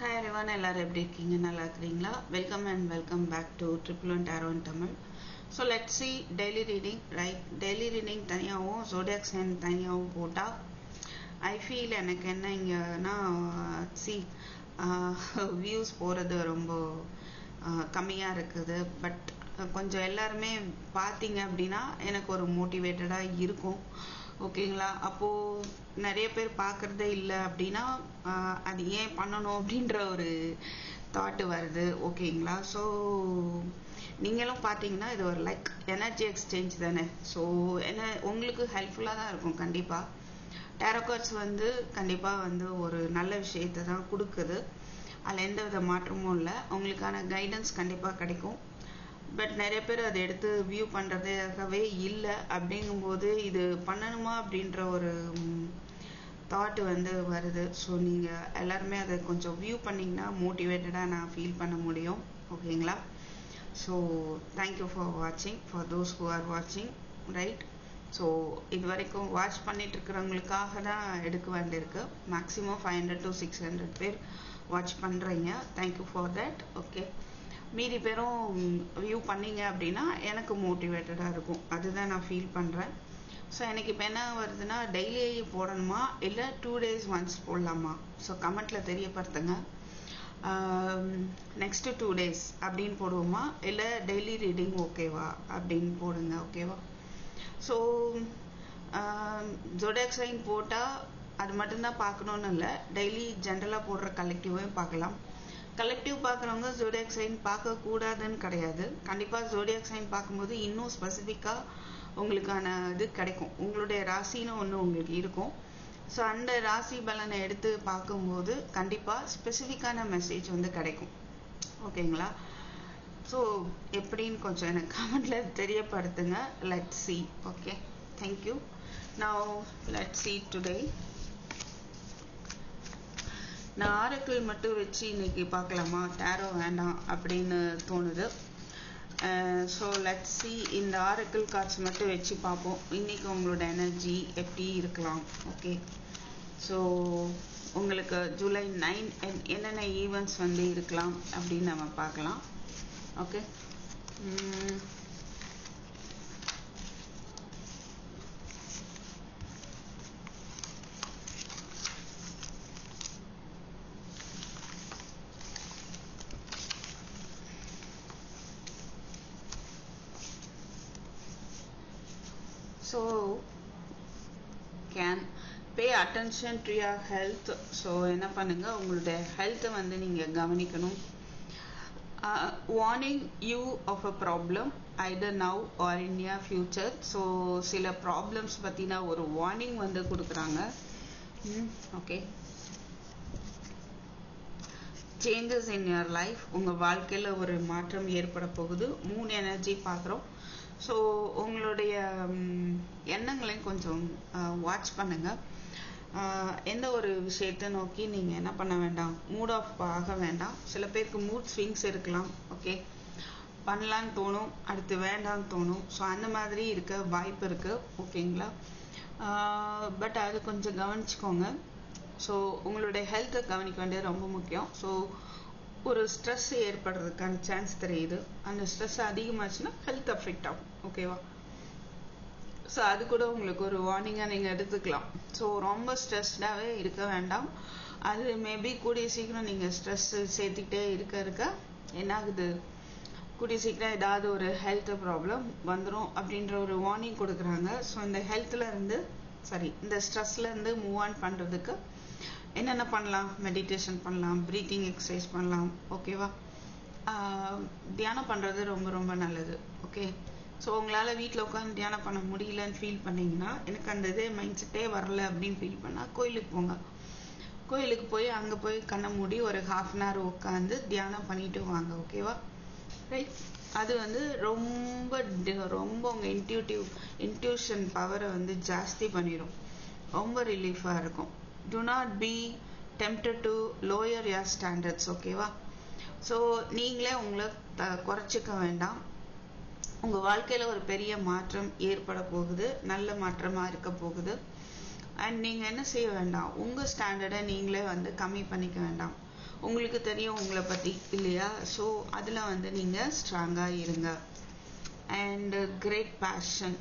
Hi everyone, எல்லாரும் எப்படி இருக்கீங்க? நல்லா இருக்கீங்களா? Welcome and welcome back to Triple One Tarot in Tamil. So let's see daily reading, right? Daily reading தனியாவும் zodiac sign தனியாவும் போட்டா I feel எனக்கு என்ன இங்கன்னா see views போறது ரொம்ப கம்மியா இருக்குது. பட் கொஞ்சம் எல்லாருமே பார்த்தீங்க அப்படின்னா எனக்கு ஒரு மோட்டிவேட்டடா இருக்கும். ஓகேங்களா? அப்போ நிறைய பேர் பார்க்கறதே இல்லை அப்படின்னா அது ஏன் பண்ணணும் அப்படின்ற ஒரு தாட் வருது. ஓகேங்களா? ஸோ நீங்களும் பார்த்தீங்கன்னா இது ஒரு லைக் எனர்ஜி எக்ஸ்சேஞ்ச் தானே. ஸோ என்ன உங்களுக்கு ஹெல்ப்ஃபுல்லாக தான் இருக்கும். கண்டிப்பாக டேரோ கார்ட்ஸ் கண்டிப்பாக ஒரு நல்ல விஷயத்தை தான் கொடுக்குது. அதில் எந்த வித மாற்றமும் இல்லை. உங்களுக்கான கைடன்ஸ் கண்டிப்பாக கிடைக்கும். பட் நிறைய பேர் அதை எடுத்து வியூ பண்ணுறதாகவே இல்லை. அப்படிங்கும்போது இது பண்ணணுமா அப்படின்ற ஒரு தாட் வருது. ஸோ நீங்கள் எல்லாருமே அதை கொஞ்சம் வியூ பண்ணிங்கன்னா மோட்டிவேட்டடாக நான் ஃபீல் பண்ண முடியும். ஓகேங்களா? ஸோ தேங்க்யூ ஃபார் வாட்சிங், ஃபார் தோஸ் ஹூ ஆர் வாட்சிங், ரைட்? ஸோ இது வரைக்கும் வாட்ச் பண்ணிட்டு இருக்கிறவங்களுக்காக தான் எடுக்க வேண்டியிருக்கு. மேக்ஸிமம் 500 to 600 பேர் வாட்ச் பண்ணுறீங்க. Thank you for that. ஓகே, மீதி பேரும் வியூ பண்ணீங்க அப்படின்னா எனக்கு மோட்டிவேட்டடாக இருக்கும். அதுதான் நான் ஃபீல் பண்ணுறேன். ஸோ எனக்கு இப்போ என்ன வருதுன்னா, டெய்லி போடணுமா இல்லை 2 days ஒன்ஸ் போடலாமா? ஸோ கமெண்ட்டில் தெரியப்படுத்துங்க. நெக்ஸ்ட்டு 2 days அப்படின்னு போடுவோமா இல்லை டெய்லி ரீடிங் ஓகேவா அப்படின்னு போடுங்க. ஓகேவா? ஸோ ஜோடியாக் சைன் போட்டால் அது மட்டும்தான் பார்க்கணுன்னு இல்லை, டெய்லி ஜென்ரலாக போடுற கலெக்டிவையும் பார்க்கலாம். கலெக்டிவ் பார்க்குறவங்க ஜோடியாக் சைன் பார்க்கக்கூடாதுன்னு கிடையாது. கண்டிப்பாக ஜோடியாக் சைன் பார்க்கும்போது இன்னும் ஸ்பெசிஃபிக்காக உங்களுக்கான இது கிடைக்கும். உங்களுடைய ராசின்னு ஒன்று உங்களுக்கு இருக்கும். ஸோ அந்த ராசி பலனை எடுத்து பார்க்கும்போது கண்டிப்பாக ஸ்பெசிஃபிக்கான மெசேஜ் கிடைக்கும். ஓகேங்களா? ஸோ எப்படின்னு கொஞ்சம் எனக்கு கமெண்ட்டில் தெரியப்படுத்துங்க. Let's see. Okay, thank you. Now let's see today. நான் ஆரக்கிள் மட்டும் வச்சு இன்னைக்கு பார்க்கலாமா, டேரோ வேண்டாம் அப்படின்னு தோணுது. ஸோ லெட்ஸ் see, இந்த ஆரக்கிள் கார்ட்ஸ் மட்டும் வச்சு பார்ப்போம் இன்னைக்கு உங்களோட எனர்ஜி எப்படி இருக்கலாம். ஓகே, ஸோ உங்களுக்கு ஜூலை 9 என்னென்ன ஈவெண்ட்ஸ் இருக்கலாம் அப்படின்னு நம்ம பார்க்கலாம். Okay, so can pay attention to your health. so என்ன பண்ணுங்க, உங்களுடைய ஹெல்த்தை நீங்கள் கவனிக்கணும். warning you of a problem either now or in near future. so சில ப்ராப்ளம்ஸ் பற்றின ஒரு வார்னிங் கொடுக்குறாங்க. Okay, changes in your life, உங்கள் வாழ்க்கையில் ஒரு மாற்றம் ஏற்பட போகுது. 3 எனர்ஜி பார்க்குறோம். ஸோ உங்களுடைய எண்ணங்களையும் கொஞ்சம் வாட்ச் பண்ணுங்கள். எந்த ஒரு விஷயத்தை நோக்கி நீங்கள் என்ன பண்ண வேண்டாம், மூட் ஆஃப் ஆக வேண்டாம். சில பேருக்கு மூட் ஸ்விங்ஸ் இருக்கலாம். ஓகே, பண்ணலான்னு தோணும், அடுத்து வேண்டான்னு தோணும். ஸோ அந்த மாதிரி இருக்க வாய்ப்பு இருக்குது. ஓகேங்களா? பட் அது கொஞ்சம் கவனிச்சுக்கோங்க. ஸோ உங்களுடைய ஹெல்த்தை கவனிக்க வேண்டியது ரொம்ப முக்கியம். ஸோ ஒரு ஸ்ட்ரெஸ் ஏற்படுறதுக்கான சான்ஸ் தெரியுது. அந்த ஸ்ட்ரெஸ் அதிகமாச்சுன்னா ஹெல்த் அஃபெக்ட் ஆகும். ஓகேவா? ஸோ அது கூட உங்களுக்கு ஒரு வார்னிங்காக நீங்கள் எடுத்துக்கலாம். ஸோ ரொம்ப ஸ்ட்ரெஸ்டாகவே இருக்க வேண்டாம். அது மேபி கூடிய சீக்கிரம் நீங்கள் ஸ்ட்ரெஸ் சேர்த்துக்கிட்டே இருக்க என்ன ஆகுது, கூடிய சீக்கிரம் ஏதாவது ஒரு ஹெல்த் ப்ராப்ளம் வந்துடும் அப்படின்ற ஒரு வார்னிங் கொடுக்குறாங்க. ஸோ இந்த இந்த ஸ்ட்ரெஸ்லேருந்து மூவ் ஆன் பண்ணுறதுக்கு என்னென்ன பண்ணலாம்? மெடிடேஷன் பண்ணலாம், ப்ரீத்திங் எக்ஸசைஸ் பண்ணலாம். ஓகேவா? தியானம் பண்ணுறது ரொம்ப ரொம்ப நல்லது. ஓகே, ஸோ உங்களால் வீட்டில் உட்காந்து தியானம் பண்ண முடியலன்னு ஃபீல் பண்ணிங்கன்னா, எனக்கு அந்த இதே மைண்ட் செட்டே வரல அப்படின்னு ஃபீல் பண்ணால் கோயிலுக்கு போங்க. கோயிலுக்கு போய் அங்கே போய் கண்ணை மூடி ஒரு 1/2 hour உட்காந்து தியானம் பண்ணிட்டு வாங்க. ஓகேவா? ரைட்? அது ரொம்ப ரொம்ப உங்கள் இன்ட்யூஷன் பவரை ஜாஸ்தி பண்ணிடும். ரொம்ப ரிலீஃபாக இருக்கும். do not be tempted to lower your standards. ஓகேவா? ஸோ நீங்களே உங்களை குறைச்சிக்க வேண்டாம். உங்கள் வாழ்க்கையில் ஒரு பெரிய மாற்றம் ஏற்பட போகுது, நல்ல மாற்றமாக இருக்க போகுது. அண்ட் நீங்கள் என்ன செய்ய வேண்டாம், உங்கள் ஸ்டாண்டர்டை நீங்களே கம்மி பண்ணிக்க வேண்டாம். உங்களுக்கு தெரியும் உங்களை பத்தி இல்லையா? ஸோ அதுல வந்து நீங்க ஸ்ட்ராங்கா இருங்க. அண்ட் கிரேட் பேஷன்,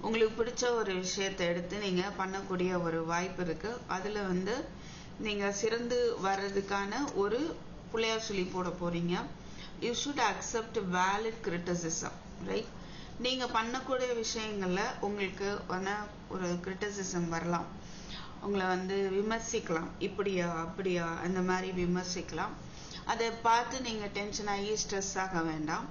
உங்களுக்கு பிடிச்ச ஒரு விஷயத்தை எடுத்து நீங்க பண்ணக்கூடிய ஒரு வாய்ப்பு இருக்கு. அதுல வந்து நீங்க சிறந்து வர்றதுக்கான ஒரு புள்ளையார் சொல்லி போட போறீங்க. You should accept valid criticism, right? நீங்க பண்ணக்கூடிய விஷயங்கள்ல உங்களுக்கு ஒரு கிரிட்டிசிசம் வரலாம். உங்களை வந்து விமர்சிக்கலாம், இப்படியா அப்படியா அந்த மாதிரி விமர்சிக்கலாம். அதை பார்த்து நீங்க டென்ஷன் ஆகி ஸ்ட்ரெஸ் ஆக வேண்டாம்.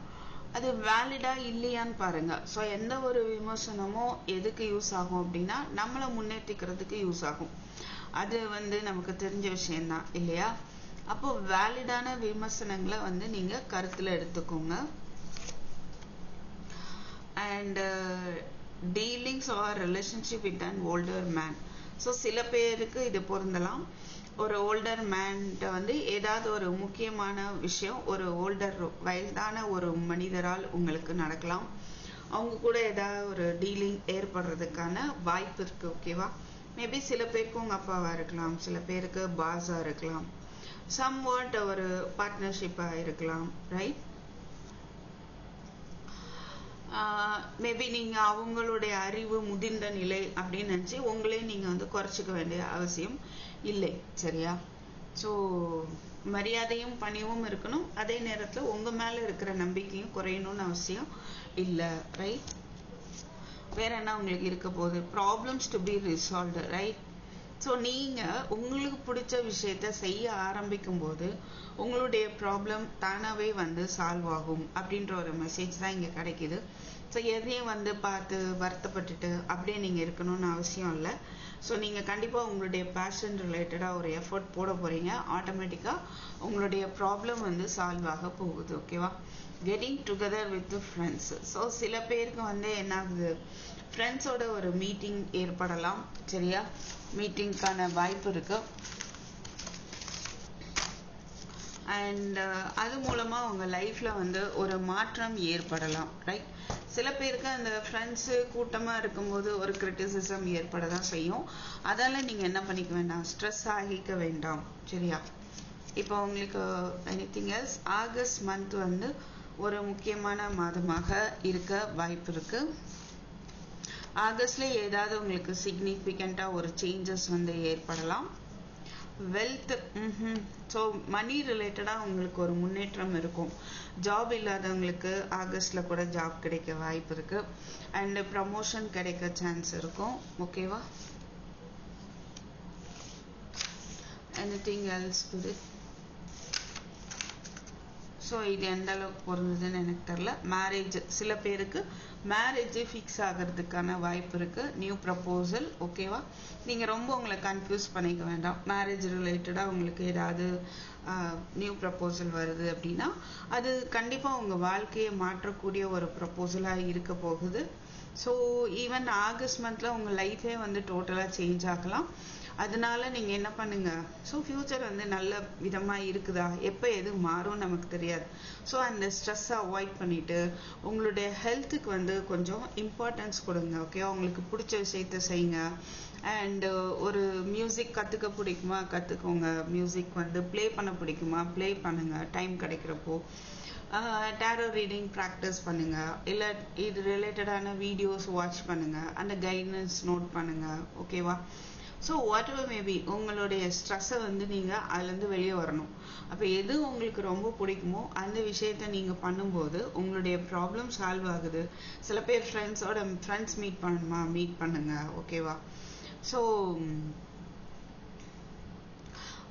அது வேலிடா இல்லையான்னு பாருங்க. ஸோ எந்த ஒரு விமர்சனமோ எதுக்கு யூஸ் ஆகும் அப்படின்னா நம்மளை முன்னேற்றிக்கிறதுக்கு யூஸ் ஆகும். அது வந்து நமக்கு தெரிஞ்ச விஷயம்தான் இல்லையா? அப்போ வேலிடான விமர்சனங்களை வந்து நீங்க கருத்துல எடுத்துக்கோங்க. And dealings or relationship with an older man. So சில பேருக்கு இது பொருந்தலாம். ஒரு ஓல்டர் மேன்கிட்ட வந்து ஏதாவது ஒரு முக்கியமான விஷயம் ஒரு ஓல்டர் வயதான ஒரு மனிதரால் உங்களுக்கு நடக்கலாம். அவங்க கூட ஏதாவது ஒரு டீலிங் ஏற்படுறதுக்கான வாய்ப்பு இருக்கு. ஓகேவா? மேபி சில பேருக்கு உங்க அப்பாவா இருக்கலாம், சில பேருக்கு பாஸா இருக்கலாம், சம்வாட் ஒரு பார்ட்னர்ஷிப்பா இருக்கலாம், ரைட்? மேபி நீங்க அவங்களுடைய அறிவு முதிர்ந்த நிலை அப்படின்னு நினைச்சு உங்களே நீங்க வந்து குறைச்சிக்க வேண்டிய அவசியம் இல்லை, சரியா? ஸோ மரியாதையும் பணிவும் இருக்கணும். அதே நேரத்துல உங்க மேல இருக்கிற நம்பிக்கையும் குறையணும்னு அவசியம் இல்லை, ரைட்? வேற என்ன உங்களுக்கு இருக்க போகுது? Problems to be resolved, right? So நீங்க உங்களுக்கு பிடிச்ச விஷயத்த செய்ய ஆரம்பிக்கும் போது உங்களுடைய ப்ராப்ளம் தானாவே வந்து சால்வ் ஆகும் அப்படின்ற ஒரு மெசேஜ் தான் இங்க கிடைக்குது. ஸோ எதையும் வந்து பார்த்து வருத்தப்பட்டுட்டு அப்படியே நீங்க இருக்கணும்னு அவசியம் இல்லை. ஸோ நீங்க கண்டிப்பா உங்களுடைய பேஷன் ரிலேட்டடா ஒரு எஃபர்ட் போட போறீங்க. ஆட்டோமேட்டிக்கா உங்களுடைய ப்ராப்ளம் வந்து சால்வ் ஆக போகுது. ஓகேவா? Getting together with friends. So சில பேருக்கு வந்து என்ன ஆகுது, ஃப்ரெண்ட்ஸோட ஒரு மீட்டிங் ஏற்படலாம், சரியா? மீட்டிங்கான வாய்ப்பு இருக்கு. அண்ட் அது மூலமா உங்க லைஃப்ல வந்து ஒரு மாற்றம் ஏற்படலாம், ரைட்? சில பேருக்கு அந்த ஃப்ரெண்ட்ஸு கூட்டமா இருக்கும்போது ஒரு கிரிட்டிசிசம் ஏற்படதான் செய்யும். அதால நீங்க என்ன பண்ணிக்க வேண்டாம், ஸ்ட்ரெஸ் ஆகிக்க வேண்டாம், சரியா? இப்போ உங்களுக்கு எனிதிங் எல்ஸ், ஆகஸ்ட் மந்த் வந்து ஒரு முக்கியமான மாதமாக இருக்க வாய்ப்பு இருக்கு. ஆகஸ்ட்ல ஏதாவது உங்களுக்கு சிக்னிஃபிகண்டா ஒரு சேஞ்சஸ் வந்து ஏற்படலாம். வெல்த், ஸோ மணி ரிலேட்டடா உங்களுக்கு ஒரு முன்னேற்றம் இருக்கும். ஜாப் இல்லாதவங்களுக்கு ஆகஸ்ட்ல கூட ஜாப் கிடைக்க வாய்ப்பு இருக்கு. அண்ட் ப்ரமோஷன் கிடைக்க சான்ஸ் இருக்கும். ஓகேவா? Anything else today? ஸோ இது எந்த அளவுக்கு பொருந்ததுன்னு எனக்கு தெரியல. மேரேஜ், சில பேருக்கு மேரேஜ் ஃபிக்ஸ் ஆகிறதுக்கான வாய்ப்பு இருக்கு. நியூ ப்ரப்போசல், ஓகேவா? நீங்க ரொம்ப உங்களை கன்ஃபியூஸ் பண்ணிக்க வேண்டாம். மேரேஜ் ரிலேட்டடா உங்களுக்கு ஏதாவது நியூ ப்ரப்போசல் வருது அப்படின்னா அது கண்டிப்பா உங்க வாழ்க்கையை மாற்றக்கூடிய ஒரு ப்ரப்போசலா இருக்க போகுது. ஸோ ஈவன் ஆகஸ்ட் மந்த்ல உங்க லைஃபே வந்து டோட்டலா சேஞ்ச் ஆகலாம். அதனால நீங்க என்ன பண்ணுங்க, ஸோ ஃபியூச்சர் வந்து நல்ல விதமா இருக்குதா, எப்போ எது மாறும் நமக்கு தெரியாது. ஸோ அந்த ஸ்ட்ரெஸ்ஸை அவாய்ட் பண்ணிட்டு உங்களுடைய ஹெல்த்துக்கு வந்து கொஞ்சம் இம்பார்ட்டன்ஸ் கொடுங்க. ஓகே? உங்களுக்கு பிடிச்ச விஷயத்த செய்யுங்க. அண்ட் ஒரு மியூசிக் கத்துக்க பிடிக்குமா, கத்துக்கோங்க. மியூசிக் வந்து ப்ளே பண்ண பிடிக்குமா, ப்ளே பண்ணுங்க டைம் கிடைக்கிறப்போ. டேரோ ரீடிங் ப்ராக்டிஸ் பண்ணுங்க. இல்லை இது ரிலேட்டடான வீடியோஸ் வாட்ச் பண்ணுங்க. அந்த கைடன்ஸ் நோட் பண்ணுங்க. ஓகேவா? ஸோ வாட் எவர் மேபி உங்களுடைய ஸ்ட்ரெஸ்ஸை வந்து நீங்கள் அதுலேருந்து வெளியே வரணும். அப்போ எது உங்களுக்கு ரொம்ப பிடிக்குமோ அந்த விஷயத்த நீங்கள் பண்ணும்போது உங்களுடைய ப்ராப்ளம் சால்வ் ஆகுது. சில பேர் ஃப்ரெண்ட்ஸ் மீட் பண்ணணுமா, மீட் பண்ணுங்க. ஓகேவா? ஸோ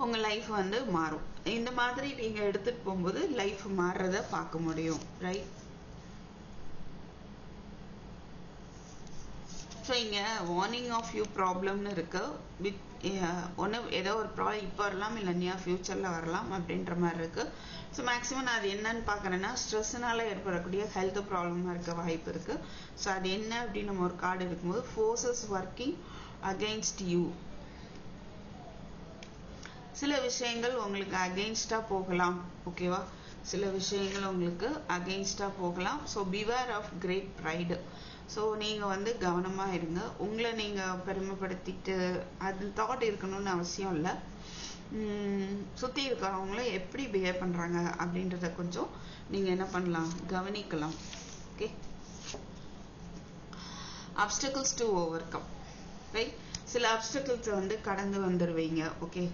உங்கள் லைஃப் வந்து மாறும். இந்த மாதிரி நீங்கள் எடுத்துகிட்டு போகும்போது லைஃப் மாறுறத பார்க்க முடியும், ரைட்? ஸோ இங்கே வார்னிங் ஆஃப் யூ ப்ராப்ளம்னு இருக்கு. வித் ஒன்று ஏதோ ஒரு ப்ராப்ளம் இப்போ வரலாம், இல்லை நியர் ஃபியூச்சரில் வரலாம் அப்படின்ற மாதிரி இருக்கு. ஸோ மேக்ஸிமம் நான் அது என்னன்னு பார்க்குறேன்னா ஸ்ட்ரெஸ்ஸுனால ஏற்படக்கூடிய ஹெல்த் ப்ராப்ளமாக இருக்க வாய்ப்பு இருக்கு. ஸோ அது என்ன அப்படின்னு நம்ம ஒரு கார்டு இருக்கும்போது ஃபோர்ஸஸ் ஒர்க்கிங் அகெயின்ஸ்ட் யூ. சில விஷயங்கள் உங்களுக்கு அகெயின்ஸ்டா போகலாம். ஓகேவா? சில விஷயங்கள் உங்களுக்கு அகெயின்ஸ்டா போகலாம். So beware of great pride. So நீங்க வந்து கவனமா இருங்க. உங்களை நீங்க பெருமைப்படுத்திட்டு அது தாட் இருக்கணும்னு அவசியம் இல்லை. சுற்றி இருக்கிறவங்கள எப்படி பிஹேவ் பண்ணுறாங்க அப்படின்றத கொஞ்சம் நீங்கள் என்ன பண்ணலாம், கவனிக்கலாம். Okay, அப்டக்கிள்ஸ் to over come, right? சில அப்டக்கிள்ஸை வந்து கடந்து வந்துடுவீங்க. ஓகே,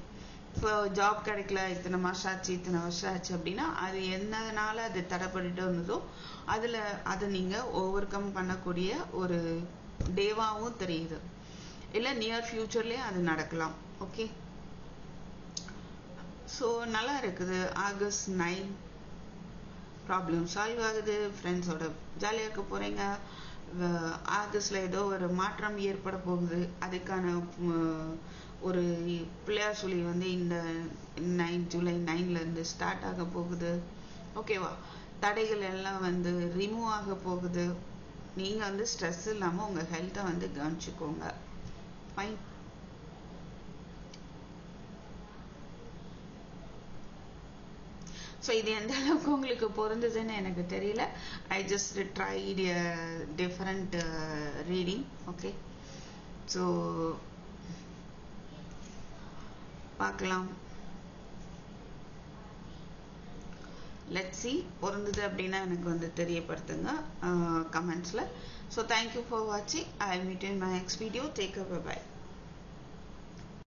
இப்போ ஜாப் கிடைக்கல, இத்தனை மாதம் ஆச்சு, இத்தனை வருஷம் ஆச்சு அப்படின்னா அது என்னனால அது தடைப்பட்டு வந்ததோ அதை நீங்கள் ஓவர் கம் பண்ணக்கூடிய ஒரு டேவாகவும் தெரியுது. இல்லை நியர் ஃபியூச்சர்லேயே அது நடக்கலாம். ஓகே, ஸோ நல்லா இருக்குது. ஆகஸ்ட் 9 ப்ராப்ளம் சால்வ் ஆகுது. ஃப்ரெண்ட்ஸோட ஜாலியாக இருக்க போகிறீங்க. ஆகஸ்டில் ஏதோ ஒரு மாற்றம் ஏற்பட போகுது. அதுக்கான ஒரு பிள்ளையார் சொல்லி வந்து இந்த ஜூலை 9 ஸ்டார்ட் ஆக போகுது. ஓகேவா? தடைகள் எல்லாம் வந்து ரிமூவ் ஆக போகுது. நீங்கள் வந்து ஸ்ட்ரெஸ் இல்லாமல் உங்கள் ஹெல்த்தை வந்து கவனிச்சுக்கோங்க. ஃபைன். ஸோ இது எந்த அளவுக்கு உங்களுக்கு பொருந்ததுன்னு எனக்கு தெரியல. I just tried a different reading. Okay, so பார்க்கலாம். லெட்ஸ் சி, பொருந்தது அப்படின்னா எனக்கு வந்து தெரியப்படுத்துங்க கமெண்ட்ஸில். ஸோ தேங்க்யூ ஃபார் வாட்சிங். I meet in my next video. Take care, by.